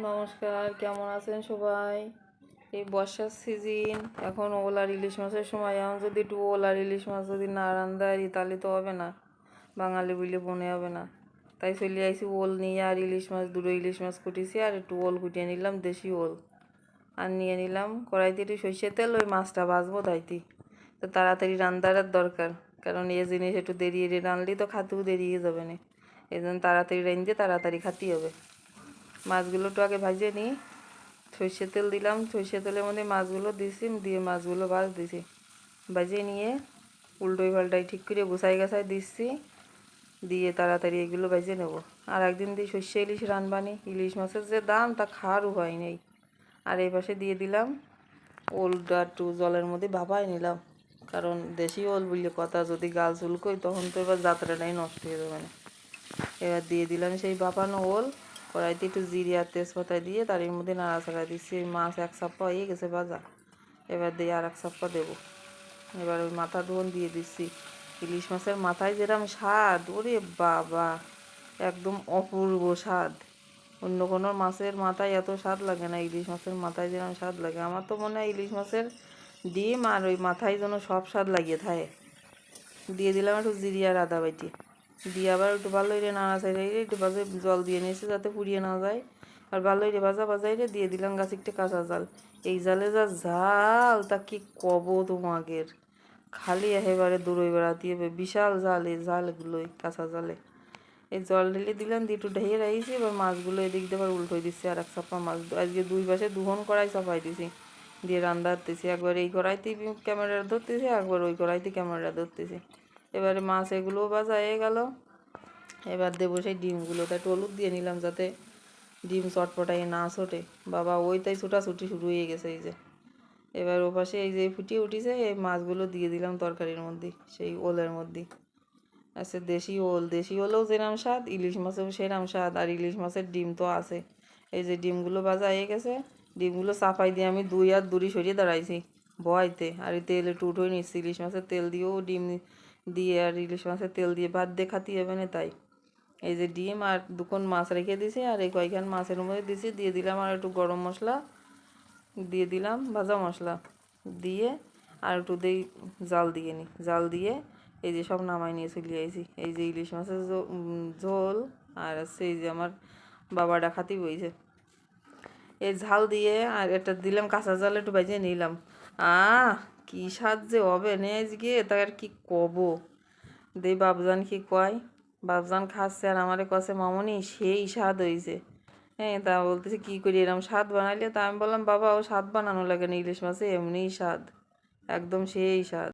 নমস্কার, কেমন আছেন সবাই? এই বর্ষার সিজন, এখন ওল আর ইলিশ মাছের সময়। এখন যদি একটু ওল আর ইলিশ মাছ যদি না রান্ধারি তাহলে তো হবে না, বাঙালি বলে মনে হবে না। তাই চলে আইসি ওল নিয়ে, আর ইলিশ মাছ, দুটো ইলিশ মাছ কুটিছি আর একটু ওল কুটিয়ে নিলাম, দেশি ওল। আর নিয়ে নিলাম কড়াইতে একটু সর্ষের তেল, ওই মাছটা ভাজবো তাইতে। তো তাড়াতাড়ি রান্ধার দরকার, কারণ এই জিনিস একটু দেরি রানলেই তো খাতেও দেরিয়ে যাবে না। এই জন্য তাড়াতাড়ি রাঁধতে তাড়াতাড়ি খাতেই হবে। মাছগুলো একটু আগে ভাজে নিই, সর্ষের তেল দিলাম, সর্ষের তেলের মধ্যে মাছগুলো দিছি, দিয়ে মাছগুলো ভাজ দিছি। ভাজে নিয়ে উল্টোই পাল্টাই ঠিক করে গুছাই গাছাই দিচ্ছি, দিয়ে তাড়াতাড়ি এগুলো ভেজে নেব। আর একদিন দিয়ে সর্ষে ইলিশ রানবানি, ইলিশ মাছের যে দাম তা খাওয়ার উপায় নেই। আর এই পাশে দিয়ে দিলাম ওলটা, একটু জলের মধ্যে ভাপাই নিলাম, কারণ দেশি ওল বললে কথা, যদি গাল চুলকোই তখন তো এবার যাত্রাটাই নষ্ট হয়ে যাবে না। এবার দিয়ে দিলাম সেই ভাপানো ওল, কড়াইতে একটু জিরে আর তেজপাতা দিয়ে তার এর মধ্যে নাড়াচাড়া দিচ্ছি। মাছ এক চাপ্পা হয়ে গেছে ভাজা, এবার দিয়ে আর এক চাপ্পা দেবো। এবার ওই মাথা ধোন দিয়ে দিচ্ছি। ইলিশ মাছের মাথায় যেরকম স্বাদ, ওরে বাবা, একদম অপূর্ব স্বাদ। অন্য কোনো মাছের মাথায় এত স্বাদ লাগে না, ইলিশ মাছের মাথায় যেরকম স্বাদ লাগে। আমার তো মনে হয় ইলিশ মাছের ডিম আর ওই মাথায় যেন সব স্বাদ লাগিয়ে থাকে। দিয়ে দিলাম একটু জিরি আর আদা বাটি, দিয়ে আবার একটু ভালো করে নাড়াচাড়া একটু ভাজা জল দিয়ে নিয়েছি যাতে পুড়িয়ে না যায়। আর ভালো করে ভাজা ভাজাইলে দিয়ে দিলাম গাছ একটা কাঁচা জাল। এই জালে যা ঝাল তা কি কব তোমাদের, খালি একেবারে দূরই বেড়াতে হবে, বিশাল জাল এই জালগুলোই, কাঁচা জালে। এই জল ঢেলে দিলাম, দিয়ে একটু ঢেকে রাখছি। এবার মাছগুলো এদিক দিয়ে আবার উল্টোই দিচ্ছি, আর এক চাপা মাছ আজকে দুই পাশে দুহন কড়াই চাপাই দিছি, দিয়ে রান্না ধরতেছি। একবার এই কড়াইতেই ক্যামেরা ধরতেছি, একবার ওই কড়াইতে ক্যামেরা ধরতেছি। এবারে মাছ এগুলোও ভাজা হয়ে গেল। এবার দেবো সেই ডিমগুলো, তাই একটু হলুদ দিয়ে নিলাম যাতে ডিম চটপটাই না ছোটে। বাবা ওইটাই ছোটাছুটি শুরু হয়ে গেছে এই যে। এবার ও পাশে এই যে ফুটিয়ে উঠিছে, এই মাছগুলো দিয়ে দিলাম তরকারির মধ্যে, সেই ওলের মধ্যে। আচ্ছা, দেশি ওল, দেশি ওলেও যেরকম স্বাদ, ইলিশ মাছেও সেরকম স্বাদ। আর ইলিশ মাছের ডিম তো আছে। এই যে ডিমগুলো ভাজা হয়ে গেছে, ডিমগুলো চাপাই দিয়ে আমি দুই হাত দূরে সরিয়ে দাঁড়াইছি বয়তে। আর এই তেল একটু উঠোই নিচ্ছি, ইলিশ মাছের তেল দিয়েও ডিম দিয়ে আর ইলিশ মাছের তেল দিয়ে ভাত দিয়ে খাতে হবে না। তাই এই যে ডিম আর দুখন মাছ রেখে দিছি, আর এই কয়েকখান মাছের মধ্যে দিছি, দিয়ে দিলাম আর একটু গরম মশলা, দিয়ে দিলাম ভাজা মশলা, দিয়ে আর একটু দিয়ে জাল দিয়ে নিই। জাল দিয়ে এই যে সব নামাই নিয়ে চলে আইছি। এই যে ইলিশ মাছের ঝোল, আর আছে এই যে আমার বাবাটা খাতি বইছে এই ঝাল দিয়ে। আর এটা দিলাম কাঁচা জাল, একটু ভেজে নিলাম। কি স্বাদ যে হবে নেজ গিয়ে, তা আর কি কব। দেই বাবজান কি কয়, বাবজান খাচ্ছে আর আমারে কছে মামনি সেই স্বাদ হয়েছে। হ্যাঁ, তা বলতেছে কী করি এরকম স্বাদ বানাইলে। তা আমি বললাম বাবা, ও স্বাদ বানানো লাগে না, ইলিশ মাছে এমনিই স্বাদ, একদম সেই স্বাদ।